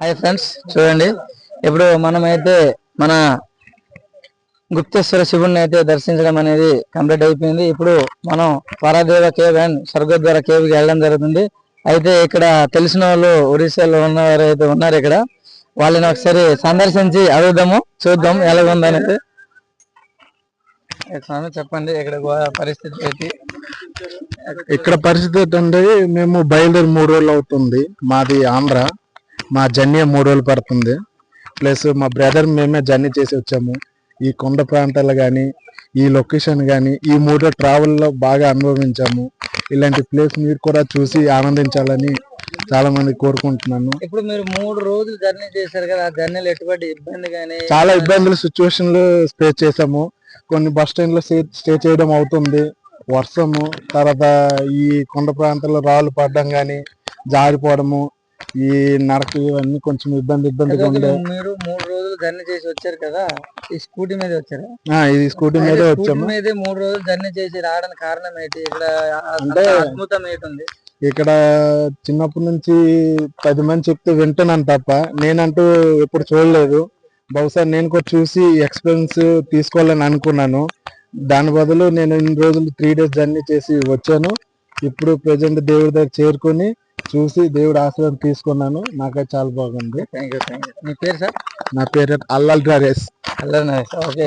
Hi friends, చూడండి ఇప్పుడు మనమైతే మన గుప్తేశ్వర శివుడిని అయితే దర్శించడం అనేది కంప్లీట్ అయిపోయింది. ఇప్పుడు మనం పరాదేవ కేవ్ అండ్ స్వర్గద్వార కేవ్కి వెళ్ళడం జరుగుతుంది. అయితే ఇక్కడ తెలిసిన వాళ్ళు ఒడిశాలో ఉన్నవారు అయితే ఉన్నారు. ఇక్కడ వాళ్ళని ఒకసారి సందర్శించి అడుగుదాము, చూద్దాం ఎలాగుందనేది. చెప్పండి ఇక్కడ పరిస్థితి ఏంటి? ఇక్కడ పరిస్థితి ఏంటంటే మేము బయలుదేరి 3 రోజులు అవుతుంది. మాది ఆంధ్ర. మా జర్నీ 3 రోజులు పడుతుంది. ప్లస్ మా బ్రదర్ మేమే జర్నీ చేసి వచ్చాము. ఈ కొండ ప్రాంతాలు కానీ, ఈ లొకేషన్ కానీ, ఈ 3 రోజుల ట్రావెల్లో బాగా అనుభవించాము. ఇలాంటి ప్లేస్ మీరు కూడా చూసి ఆనందించాలని చాలా మంది కోరుకుంటున్నాను. ఇప్పుడు మీరు 3 రోజులు జర్నీ చేశారు కదా, ఆ జర్నీలో ఎటువంటి ఇబ్బంది కానీ? చాలా ఇబ్బందులు సిచ్యువేషన్లు ఫేస్ చేసాము. కొన్ని బస్ స్టాండ్ లో స్టే చేయడం అవుతుంది. వర్షము, తర్వాత ఈ కొండ ప్రాంతాల్లో రాళ్ళు పడడం కానీ, జారిపోవడము, ఈ నడక ఇవన్నీ కొంచెం ఇబ్బందిగా ఉండే. మీరు 3 రోజులు జర్నీ చేసి వచ్చారు కదా, ఈ స్కూటీ మీద వచ్చారా? ఇది స్కూటీ మీద వచ్చాము. 3 రోజులు జర్నీ చేసి రావడానికి కారణం ఏంటి? ఇక్కడ అంటే అద్భుతం ఏంటుంది? ఇక్కడ చిన్నప్పటి నుంచి 10 మంది చెప్తే వింటున్నాను తప్ప నేనంటూ ఎప్పుడు చూడలేదు. బహుశా నేను కూడా చూసి ఎక్స్పీరియన్స్ తీసుకోవాలని అనుకున్నాను. దాని బదులు నేను ఇన్ని రోజులు 3 డేస్ జర్నీ చేసి వచ్చాను. ఇప్పుడు ప్రెజెంట్ దేవుడి దగ్గర చేరుకొని చూసి దేవుడి ఆశీర్వాదం తీసుకున్నాను. నాకైతే చాలా బాగుంది. Thank you. మీ పేరు సార్? నా పేరు అల్లల్ నరేష్. ఓకే.